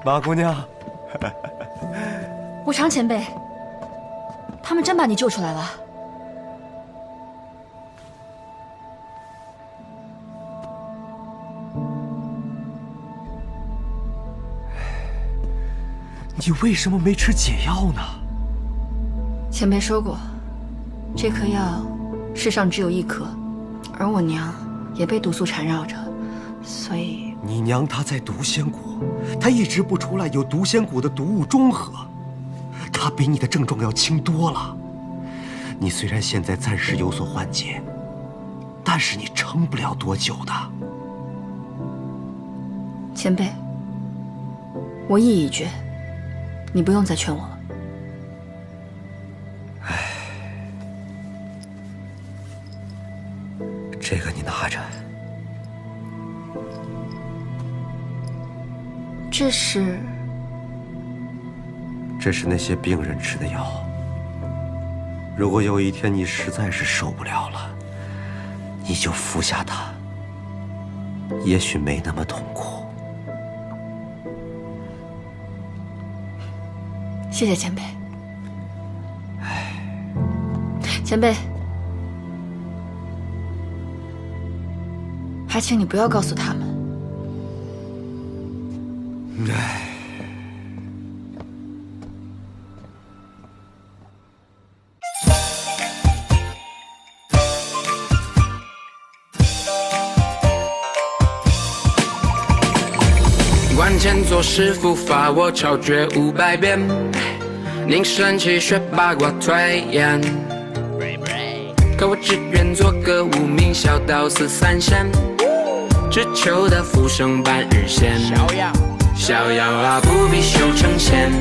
马姑娘，无常前辈，他们真把你救出来了。你为什么没吃解药呢？前辈说过，这颗药世上只有一颗，而我娘也被毒素缠绕着，所以你娘她在毒仙谷，她一直不出来，有毒仙谷的毒物中和，她比你的症状要轻多了。你虽然现在暂时有所缓解，但是你撑不了多久的。前辈，我意已决，你不用再劝我了。这个你拿着。这是那些病人吃的药。如果有一天你实在是受不了了，你就服下它，也许没那么痛苦。谢谢前辈。前辈，还请你不要告诉他们。关前做师傅罚我超绝500遍，宁生气学八卦推演，可我只愿做个无名小道四三仙，只求得浮生半日闲。逍遥啊，不必修成仙，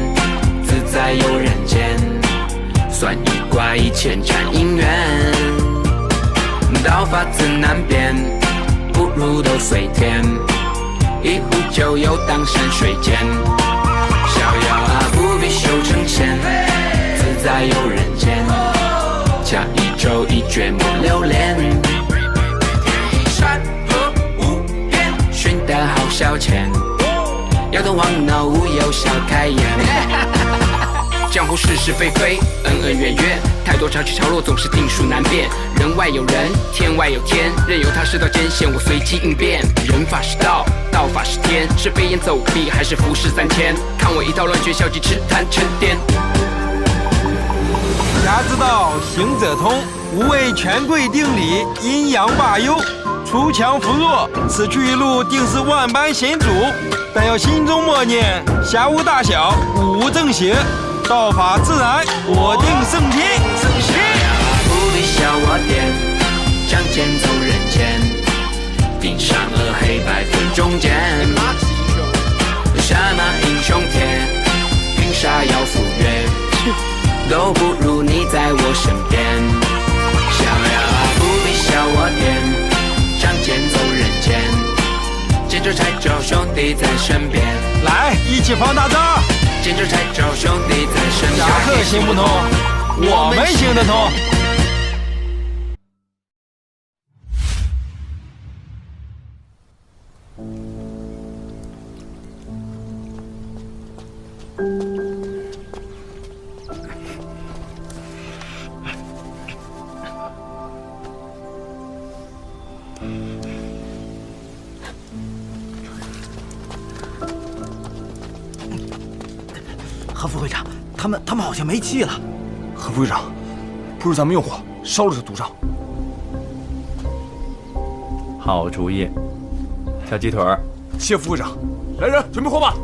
自在游人间，算一卦一千缠姻缘，道法自难辨，不如都随天，一壶酒游荡山水间。逍遥啊，不必修成仙，自在游人间，恰一舟一卷莫流连，山河无边，寻得好消遣，摇头晃脑无有笑开颜。江湖是是非非，恩恩怨怨，太多潮起潮落，总是定数难辨。人外有人，天外有天，任由他世道艰险，我随机应变。人法是道，道法是天，是飞檐走壁还是浮世3000？看我一套乱拳笑技，痴贪沉淀。侠之道，行者通，无为权贵定理，阴阳罢休，锄强扶弱，此去一路定是万般险阻。但要心中默念，侠无大小，武无正邪，道法自然，我定胜天。不必笑我癫，仗剑走人间，定善恶黑白分中间。什么英雄帖，云沙要赴约，都不如你在我身边。逍遥啊，不必笑我癫，仗剑走人间，见着柴州兄弟在身边。来，一起放大招！见着柴州兄弟在身边。侠客行不通，我们行得通。何副会长，他们好像没气了。何副会长，不如咱们用火烧了这毒瘴。好主意，小鸡腿儿。谢副会长，来人，准备火把。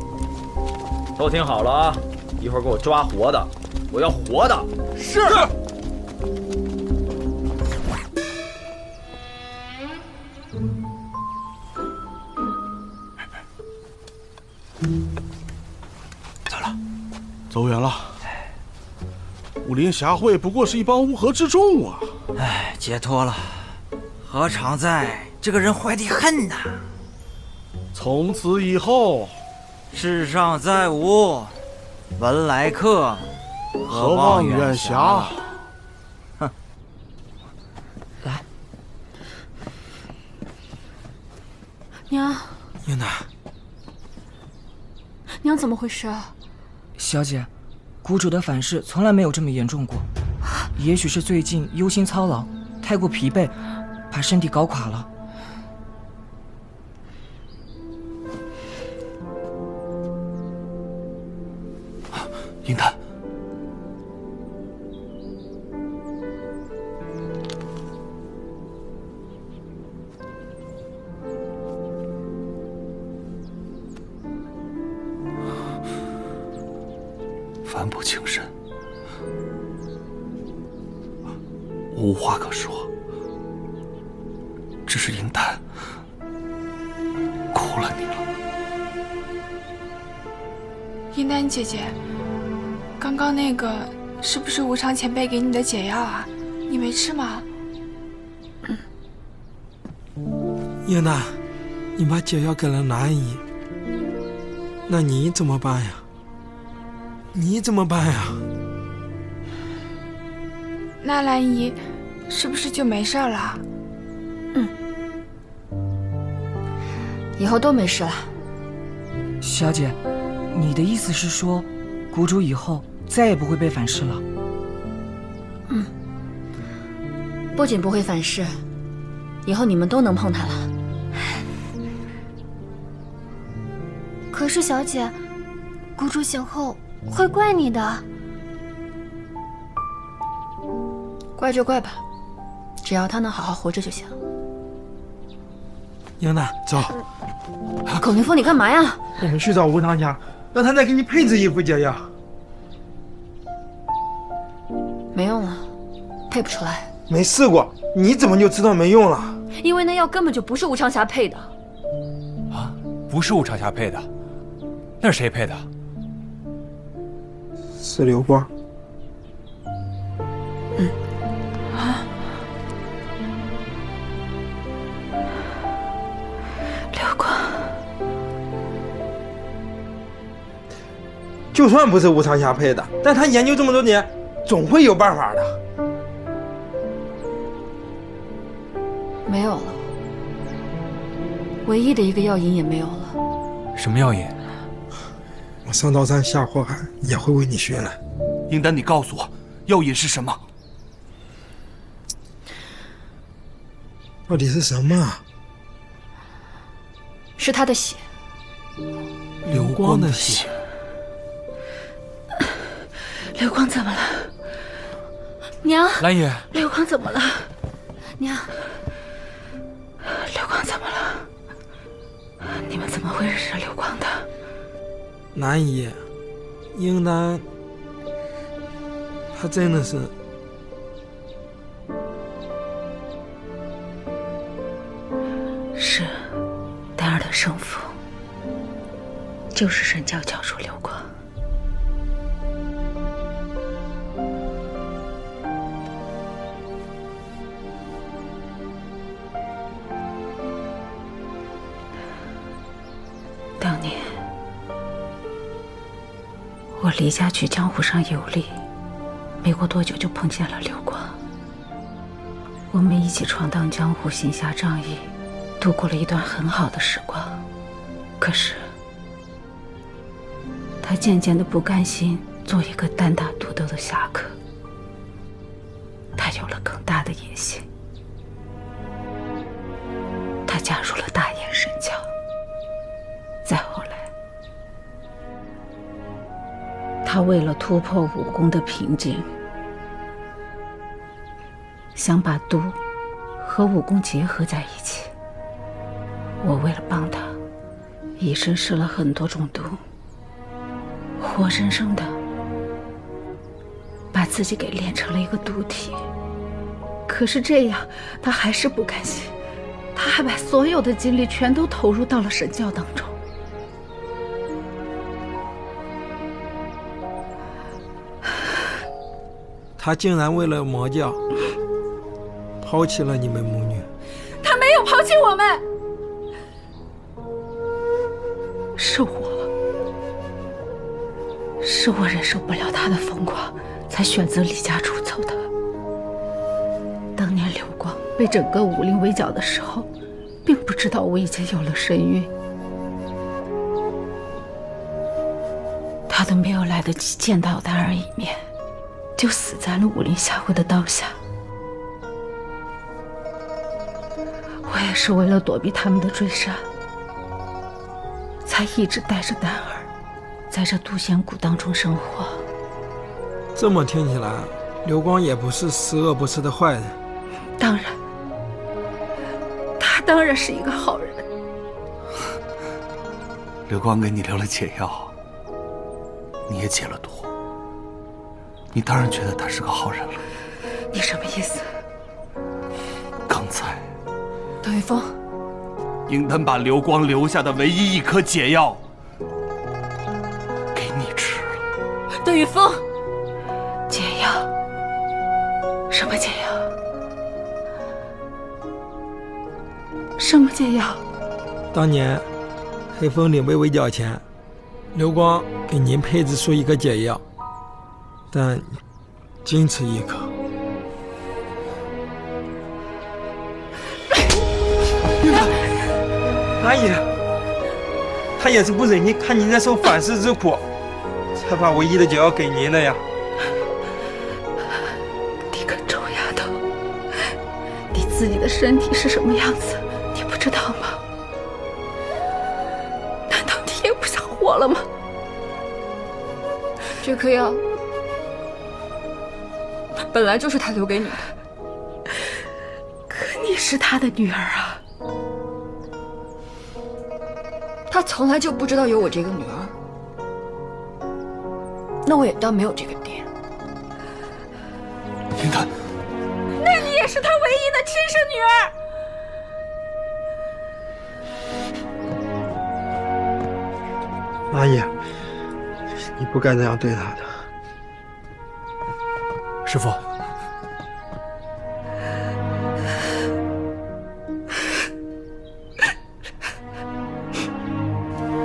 都听好了啊，一会儿给我抓活的，我要活的。是。走远了，武林侠会不过是一帮乌合之众啊！哎，解脱了，何常在？这个人坏得很呐！从此以后，世上再无文来客，何望远侠？哼！来，娘，英娜，娘怎么回事啊？小姐，谷主的反噬从来没有这么严重过，也许是最近忧心操劳，太过疲惫，把身体搞垮了。英丹，烦不轻身，我无话可说，只是英丹苦了你了。英丹姐姐，刚刚那个是不是无常前辈给你的解药啊？你没吃吗？英丹，你把解药给了南姨，那你怎么办呀？你怎么办呀？那兰姨是不是就没事了？以后都没事了。小姐，你的意思是说，谷主以后再也不会被反噬了？不仅不会反噬，以后你们都能碰它了。可是小姐，谷主醒后会怪你的。怪就怪吧，只要他能好好活着就行。英丹，走，孔明峰，你干嘛呀？我们去找无常家，让他再给你配置一副解药。没用了，配不出来。没试过，你怎么就知道没用了？因为那药根本就不是吴长霞配的。啊，不是吴长霞配的，那是谁配的？是流光。流光，就算不是无常霞配的，但他研究这么多年，总会有办法的。没有了，唯一的一个药引也没有了。什么药引？我上刀山下火海也会为你寻来。英丹，你告诉我，药引是什么？到底是什么？是他的血。流光的血。流光怎么了？娘，兰爷，流光怎么了？娘，流光怎么了？你们怎么会认识流光的？南姨，英丹，他真的是。是，丹儿的生父，就是神教教主流光。当年，我离家去江湖上游历，没过多久就碰见了流光。我们一起闯荡江湖，行侠仗义，度过了一段很好的时光。可是，他渐渐的不甘心做一个单打独斗的侠客，他有了更大的野心。他加入了大燕神教。再后来，他为了突破武功的瓶颈，想把毒和武功结合在一起。我为了帮他，一生试了很多种毒，活生生的把自己给炼成了一个毒体。可是这样，他还是不甘心，他还把所有的精力全都投入到了神教当中。他竟然为了魔教抛弃了你们母女。他没有抛弃我们，是我忍受不了他的疯狂，才选择离家出走的。当年流光被整个武林围剿的时候，并不知道我已经有了身孕。他都没有来得及见到丹儿一面，就死在了武林下会的刀下。我也是为了躲避他们的追杀，才一直带着丹儿在这渡仙谷当中生活。这么听起来，刘光也不是十恶不赦的坏人。当然，他当然是一个好人。刘光给你留了解药，你也解了毒，你当然觉得他是个好人了。你什么意思？刚才邓云峰，应丹把刘光留下的唯一一颗解药给你吃了。邓云峰，解药？什么解药？什么解药？当年黑风岭被围剿前，刘光给您配置出一个解药，但仅此一颗。阿姨，他也是不忍心看您在受反噬之苦，才把唯一的解药给您的呀。你个臭丫头，你自己的身体是什么样子，你不知道吗？难道你也不想活了吗？这颗药本来就是他留给你的，可你是他的女儿啊。他从来就不知道有我这个女儿，那我也当没有这个爹。应丹，那你也是他唯一的亲生女儿。阿姨，你不该这样对他的。师父，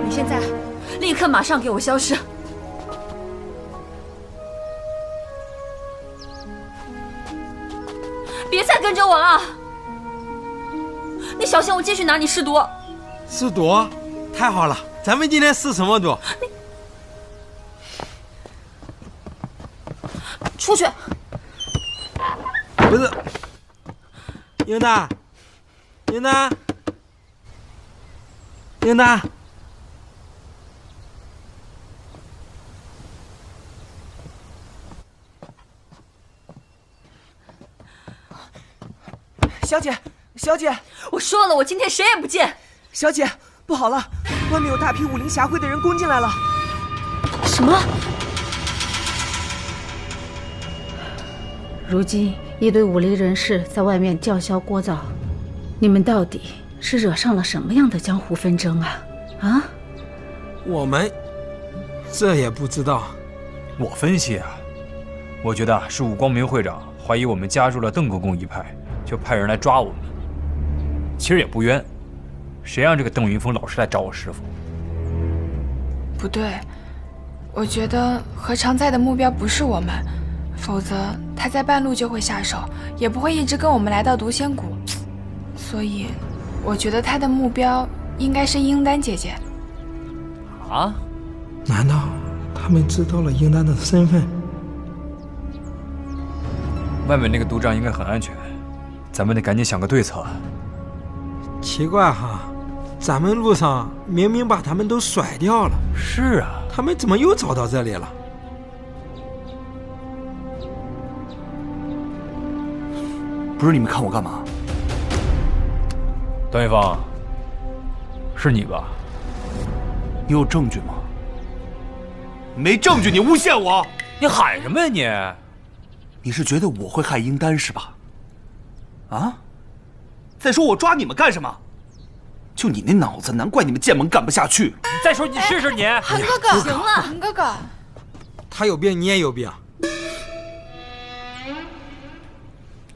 你现在立刻马上给我消失！别再跟着我了！你小心我继续拿你试毒！试毒？太好了，咱们今天试什么毒？出去！不是，英丹，英丹，英丹。小姐，小姐，我说了，我今天谁也不见。小姐，不好了，外面有大批武林侠会的人攻进来了。什么？如今一堆武林人士在外面叫嚣聒噪，你们到底是惹上了什么样的江湖纷争啊？啊？我们这也不知道。我分析啊，我觉得是武光明会长怀疑我们加入了邓国公一派，就派人来抓我们。其实也不冤，谁让这个邓云峰老是来找我师父？不对，我觉得何常在的目标不是我们，否则他在半路就会下手，也不会一直跟我们来到毒仙谷。所以，我觉得他的目标应该是英丹姐姐。啊？难道他们知道了英丹的身份？外面那个毒障应该很安全，咱们得赶紧想个对策。奇怪哈，咱们路上明明把他们都甩掉了。是啊，他们怎么又找到这里了？不是你们看我干嘛？段玉芳，是你吧？你有证据吗？没证据，你诬陷我！你喊什么呀你？你是觉得我会害英丹是吧？啊？再说我抓你们干什么？就你那脑子，难怪你们剑盟干不下去。再说你试试你。韩哥哥，行了，韩哥哥，他有病，你也有病。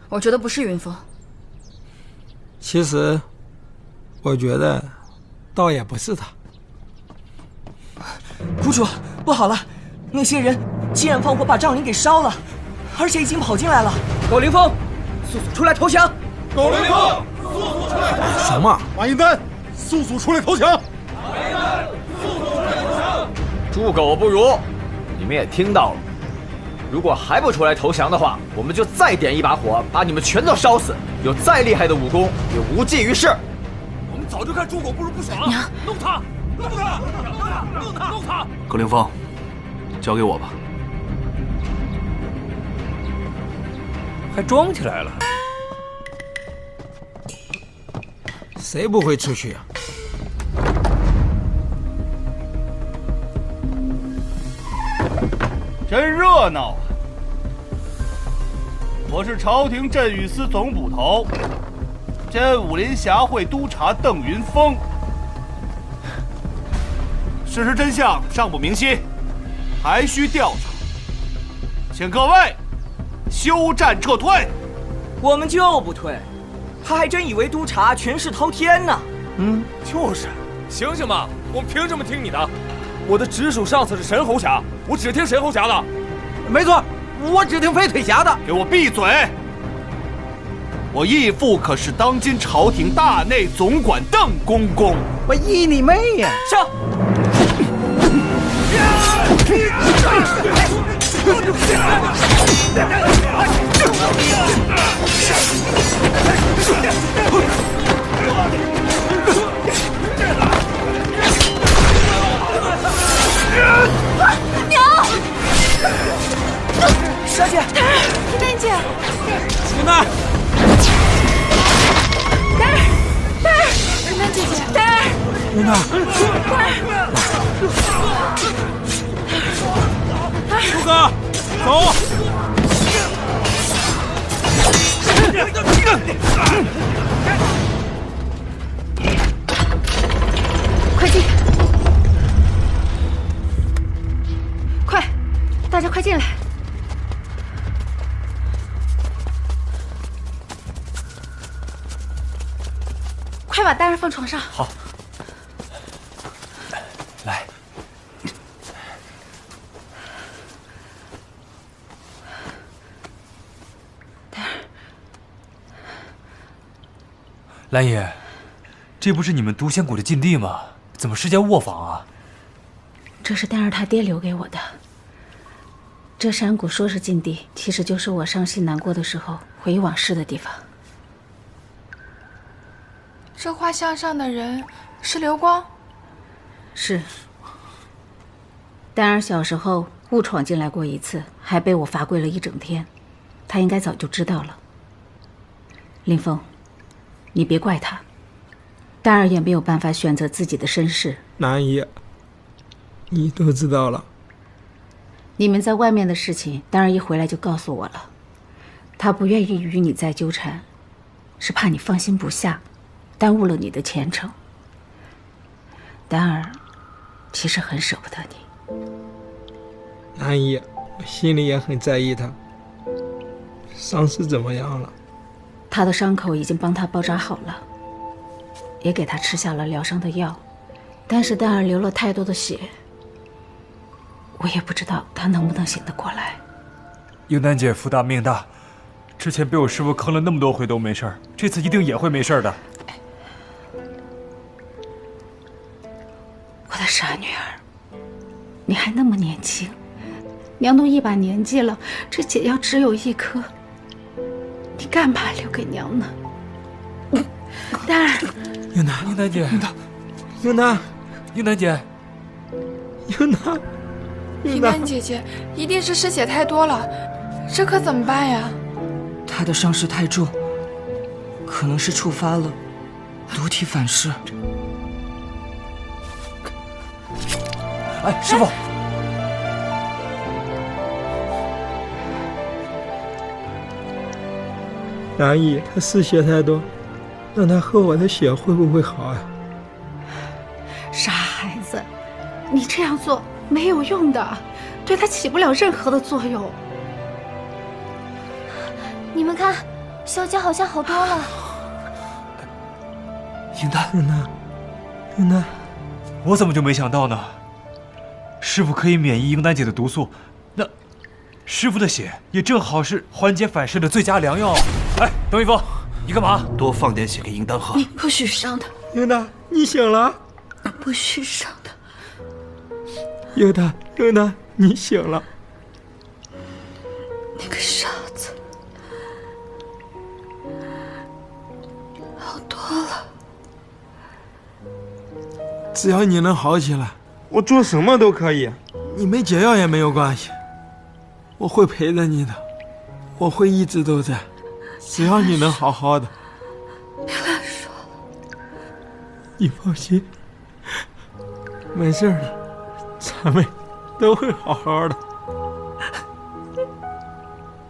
我觉得不是云峰。其实，我觉得，倒也不是他。谷主，不好了，那些人竟然放火把帐林给烧了，而且已经跑进来了。苟凌风，速速出来投降！苟凌风，速速出来投降！什么？马英丹，速速出来投降！猪狗不如，你们也听到了。如果还不出来投降的话，我们就再点一把火，把你们全都烧死。有再厉害的武功，也无济于事。我们早就看猪狗不如不爽了。娘，弄他！弄他！弄他！弄他！葛凌风，交给我吧。还装起来了？谁不会出去啊？真热闹啊！我是朝廷镇御司总捕头，兼武林协会督察邓云峰。事实真相尚不明晰，还需调查，请各位休战撤退。我们就不退，他还真以为督察权势滔天呢。就是，醒醒吧！我们凭什么听你的？我的直属上司是神侯侠，我只听神侯侠的。没错，我只听飞腿侠的。给我闭嘴！我义父可是当今朝廷大内总管邓公公。我义你妹呀！上！娘！小姐，丹姐，云南，丹姐姐，云南，朱哥，走。快进！快，大家快进来！快把丹儿放床上。好。来。兰爷，这不是你们独仙谷的禁地吗？怎么是间卧房啊？这是丹儿他爹留给我的。这山谷说是禁地，其实就是我伤心难过的时候回忆往事的地方。这画像上的人是流光？是。丹儿小时候误闯进来过一次，还被我罚跪了一整天，他应该早就知道了。林峰，你别怪他，丹儿也没有办法选择自己的身世。南爷，你都知道了。你们在外面的事情，丹儿一回来就告诉我了。他不愿意与你再纠缠，是怕你放心不下，耽误了你的前程。丹儿其实很舍不得你。南爷，我心里也很在意他。伤势怎么样了？他的伤口已经帮他包扎好了，也给他吃下了疗伤的药，但是丹儿流了太多的血，我也不知道他能不能醒得过来。英丹姐福大命大，之前被我师父坑了那么多回都没事儿，这次一定也会没事的。我的傻女儿，你还那么年轻，娘都一把年纪了，这解药只有一颗，你干嘛留给娘呢？丹儿，英丹，英丹姐，英丹，英丹姐，英丹，英丹姐姐，一定是失血太多了，这可怎么办呀？他的伤势太重，可能是触发了毒体反噬。哎，师傅，南姨，他失血太多，让他喝我的血会不会好啊？傻孩子，你这样做没有用的，对他起不了任何的作用。你们看，小姐好像好多了。英丹，英丹，英丹，我怎么就没想到呢？师傅可以免疫英丹姐的毒素，那师傅的血也正好是缓解反噬的最佳良药。哎，邓一峰，你干嘛？多放点血给英丹喝。你不许伤他。英丹，你醒了？不许伤他。英丹，你醒了。那个傻子，好多了。只要你能好起来，我做什么都可以。你没解药也没有关系，我会陪着你的，我会一直都在，只要你能好好的。别乱说了。你放心，没事的，咱们都会好好的，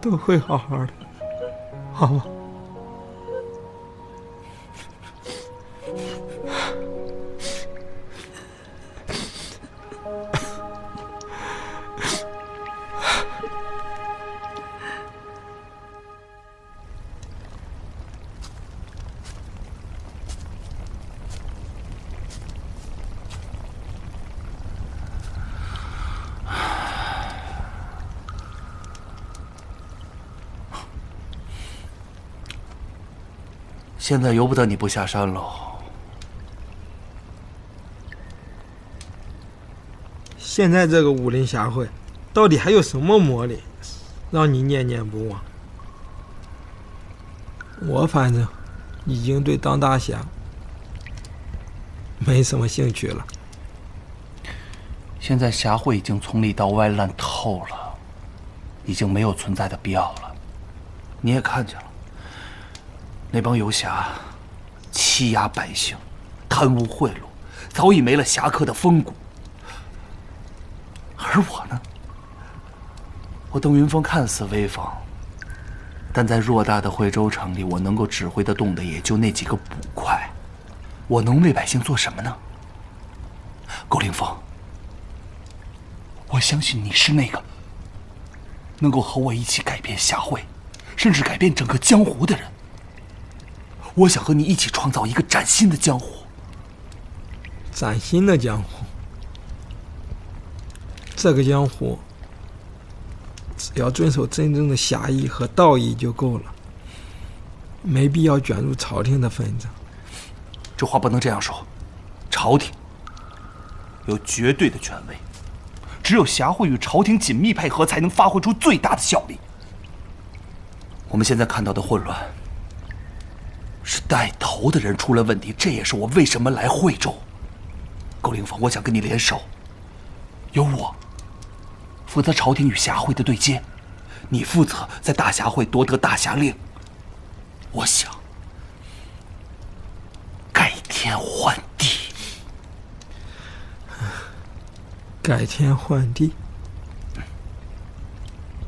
都会好好的，好吗？现在由不得你不下山喽。现在这个武林侠会，到底还有什么魔力，让你念念不忘？我反正已经对当大侠没什么兴趣了。现在侠会已经从里到外烂透了，已经没有存在的必要了。你也看见了。那帮游侠欺压百姓，贪污贿赂，早已没了侠客的风骨。而我呢，我邓云峰看似威风，但在偌大的惠州城里，我能够指挥得动的也就那几个捕快。我能为百姓做什么呢？苟凌风，我相信你是那个能够和我一起改变侠会，甚至改变整个江湖的人。我想和你一起创造一个崭新的江湖。崭新的江湖，这个江湖只要遵守真正的侠义和道义就够了，没必要卷入朝廷的纷争。这话不能这样说，朝廷有绝对的权威，只有侠会与朝廷紧密配合，才能发挥出最大的效力。我们现在看到的混乱，是带头的人出了问题，这也是我为什么来惠州。苟凌风，我想跟你联手，由我负责朝廷与侠会的对接，你负责在大侠会夺得大侠令。我想改天换地。改天换地。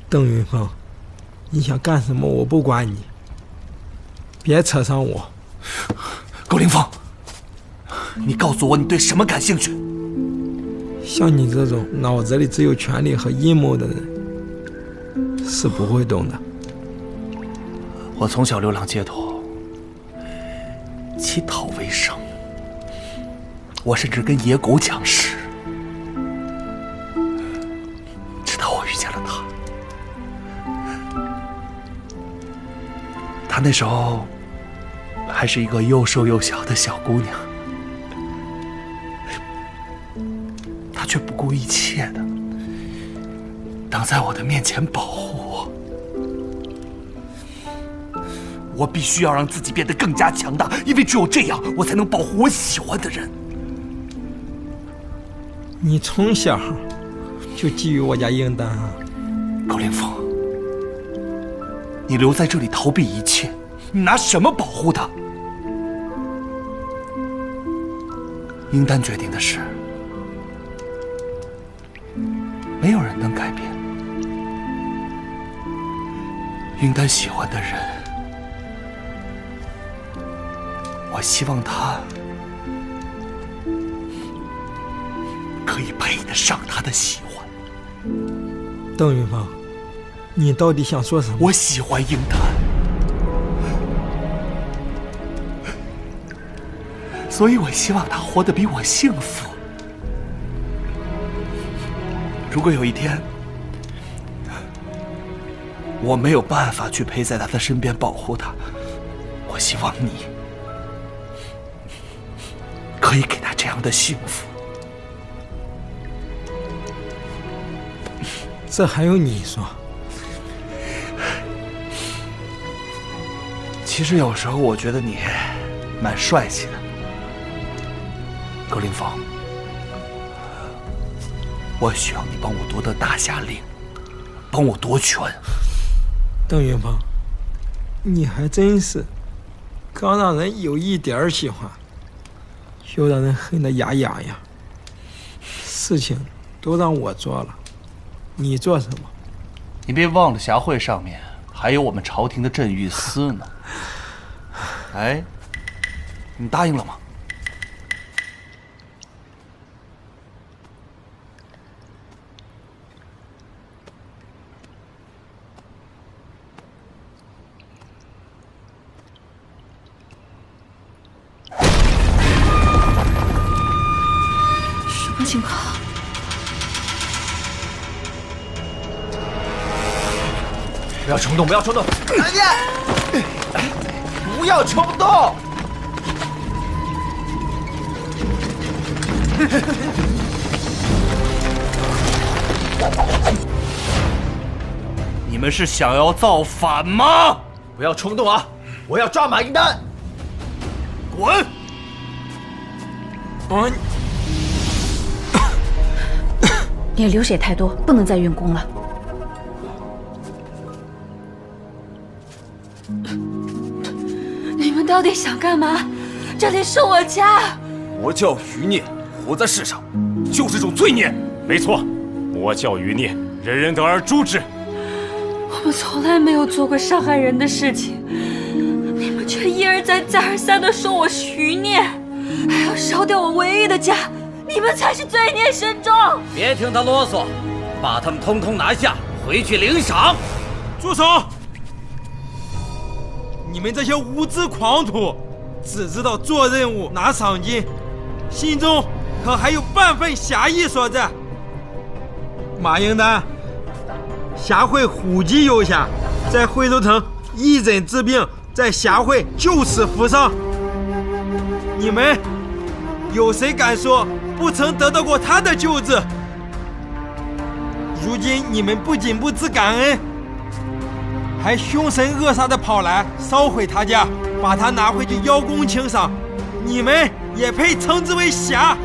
邓云峰，你想干什么我不管你，别扯上我。苟凌风，你告诉我你对什么感兴趣？像你这种脑子里只有权力和阴谋的人，是不会懂的。我从小流浪街头，乞讨为生，我甚至跟野狗抢食，直到我遇见了他。她那时候还是一个又瘦又小的小姑娘，她却不顾一切的挡在我的面前保护我。我必须要让自己变得更加强大，因为只有这样，我才能保护我喜欢的人。你从小就觊觎我家英丹啊！苟凌风，你留在这里逃避一切，你拿什么保护他？英丹决定的事，没有人能改变。英丹喜欢的人，我希望他可以配得上他的喜欢。邓云峰，你到底想说什么？我喜欢英丹，所以我希望他活得比我幸福。如果有一天我没有办法去陪在他的身边保护他，我希望你可以给他这样的幸福。这还用你说？其实有时候我觉得你蛮帅气的，格林芳。我需要你帮我夺得大侠令，帮我夺权。邓云鹏，你还真是，刚让人有一点喜欢，又让人恨得牙痒痒。事情都让我做了，你做什么？你别忘了，侠会上面还有我们朝廷的镇御司呢。哎，你答应了吗？什么情况？不要冲动，不要冲动！哎呀，不要冲动！你们是想要造反吗？不要冲动啊！我要抓马英丹！滚！你流血太多，不能再运功了。你们到底想干嘛？这里是我家。我叫余孽，活在世上就是种罪孽。没错，我叫余孽，人人得而诛之。我们从来没有做过伤害人的事情，你们却一而再、再而三地说我是余孽，还要烧掉我唯一的家，你们才是罪孽深重！别听他啰嗦，把他们通通拿下，回去领赏。住手！你们这些无知狂徒，只知道做任务拿赏金，心中可还有半分侠义所在。马英丹，侠会虎击游侠，在惠州城一诊治病，在侠会救死扶伤。你们有谁敢说不曾得到过他的救治？如今你们不仅不知感恩，还凶神恶煞地跑来烧毁他家，把他拿回去邀功请赏，你们也配称之为侠？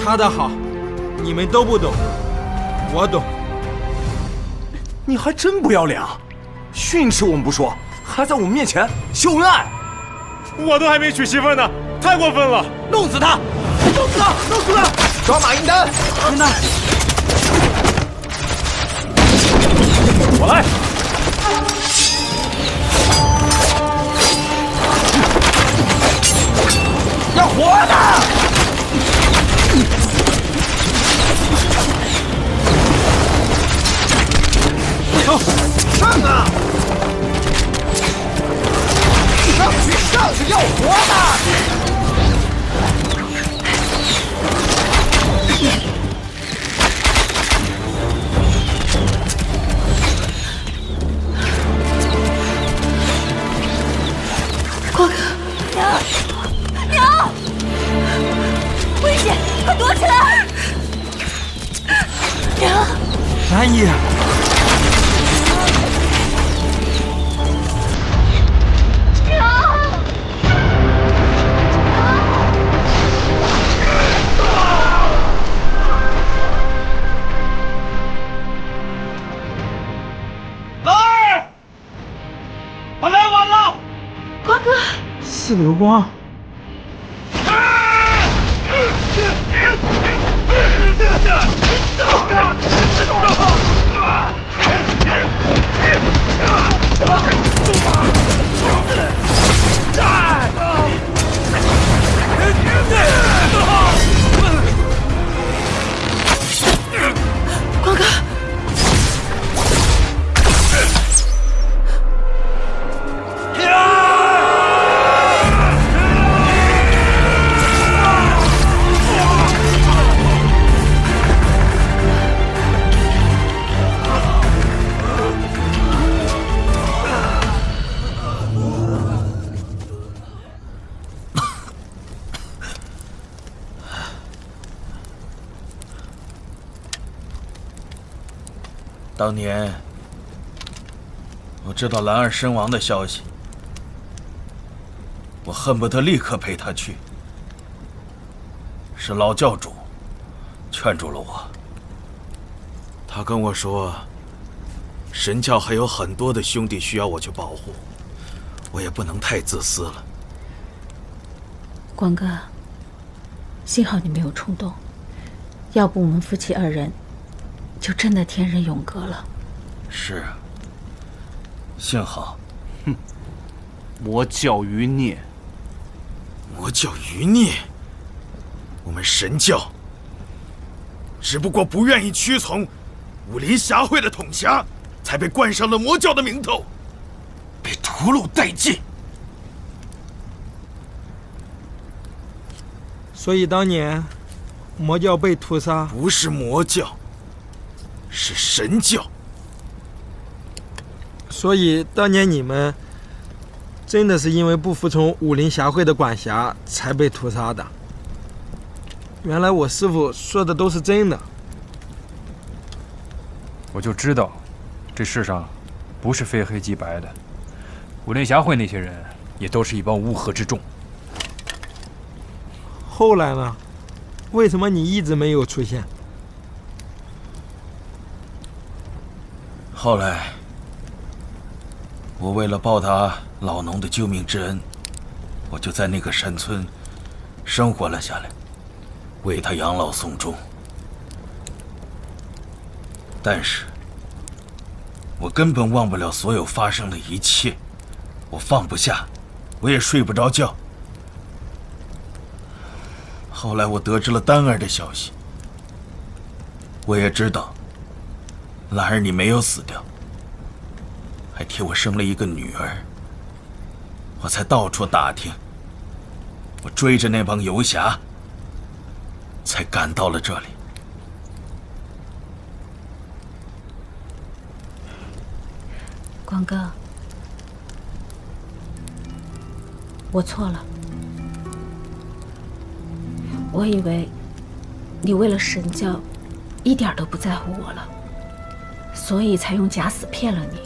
他的好，你们都不懂，我懂。你还真不要脸啊！训斥我们不说，还在我们面前秀恩爱。我都还没娶媳妇呢，太过分了！弄死他！弄死他！弄死他！抓马英丹！英丹，我来！要活的！走，上啊！上去，上去，要活的！光哥，娘，危险，快躲起来！娘，南姨。是流光。光哥。当年我知道兰儿身亡的消息，我恨不得立刻陪她去。是老教主劝住了我，他跟我说，神教还有很多的兄弟需要我去保护，我也不能太自私了。光哥，幸好你没有冲动，要不我们夫妻二人就真的天人永隔了。是啊，幸好。哼，魔教余孽，魔教余孽，我们神教只不过不愿意屈从武林侠会的统辖，才被冠上了魔教的名头，被屠戮殆尽。所以当年魔教被屠杀，不是魔教，是神教。所以当年你们真的是因为不服从武林侠会的管辖才被屠杀的。原来我师父说的都是真的。我就知道，这世上不是非黑即白的。武林侠会那些人也都是一帮乌合之众。后来呢？为什么你一直没有出现？后来，我为了报答老农的救命之恩，我就在那个山村生活了下来，为他养老送终。但是，我根本忘不了所有发生的一切，我放不下，我也睡不着觉。后来我得知了丹儿的消息，我也知道兰儿你没有死掉，还替我生了一个女儿，我才到处打听，我追着那帮游侠，才赶到了这里。光哥，我错了。我以为你为了神教一点都不在乎我了，所以才用假死骗了你，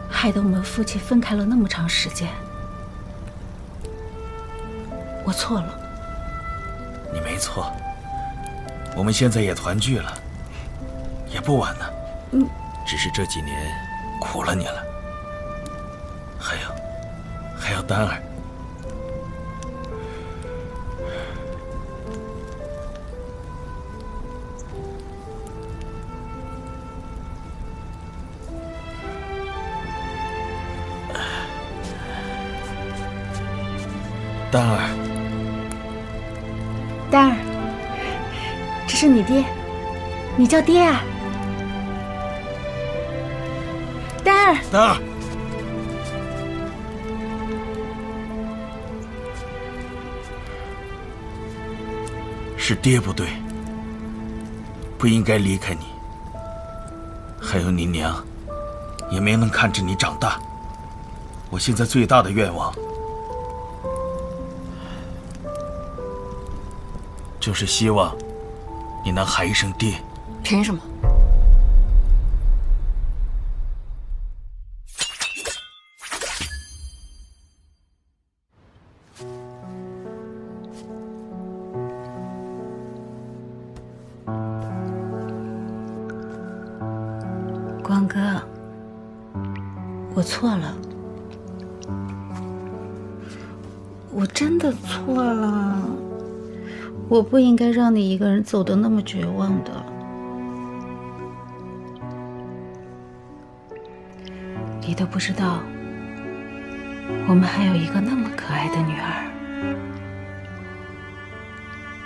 害得我们夫妻分开了那么长时间。我错了。你没错，我们现在也团聚了，也不晚呢。只是这几年苦了你了。还有丹儿。丹儿，丹儿，这是你爹，你叫爹啊？丹儿，丹儿，是爹不对，不应该离开你。还有你娘，也没能看着你长大。我现在最大的愿望，就是希望你能喊一声爹。凭什么？光哥，我错了，我真的错了。我不应该让你一个人走得那么绝望的。你都不知道，我们还有一个那么可爱的女儿，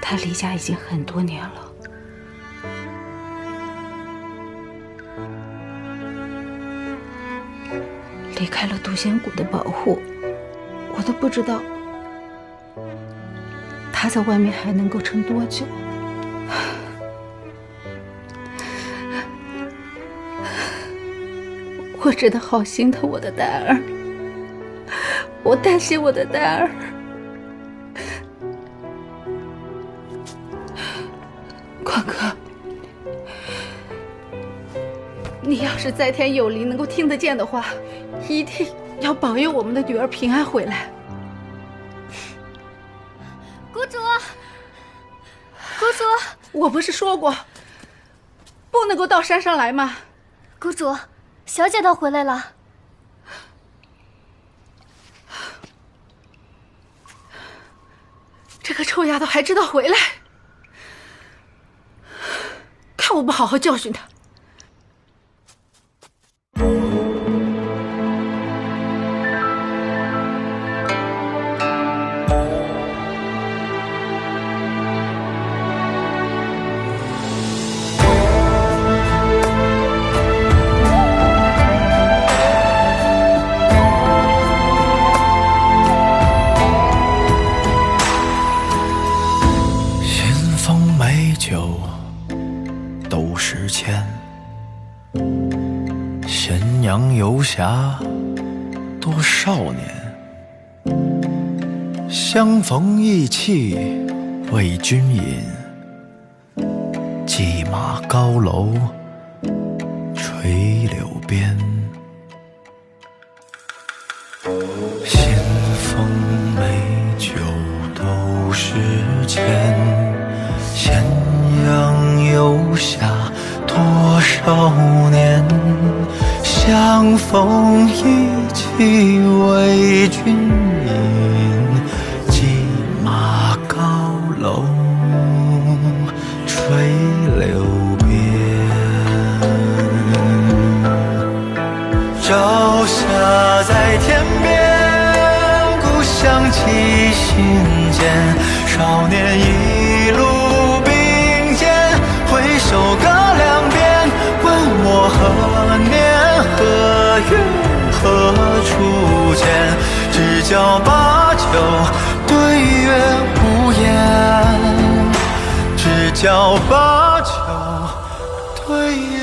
她离家已经很多年了。离开了独仙谷的保护，我都不知道他在外面还能够撑多久。我真的好心疼我的丹儿，我担心我的丹儿。光哥，你要是在天有灵，能够听得见的话，一定要保佑我们的女儿平安回来。谷主，谷主，我不是说过，不能够到山上来吗？谷主，小姐她回来了。这个臭丫头还知道回来，看我不好好教训她！酒都是钱，咸阳游侠多少年，相逢意气为君饮，骑马高楼垂柳边。咸丰美酒都是钱，咸阳游侠多少年，相逢意气为君饮，骑马高楼垂柳边。朝霞在天边，故乡起心间，少年一路并肩，回首歌两边，问我何年何月何处见，只教把酒对月无言，只教把酒对月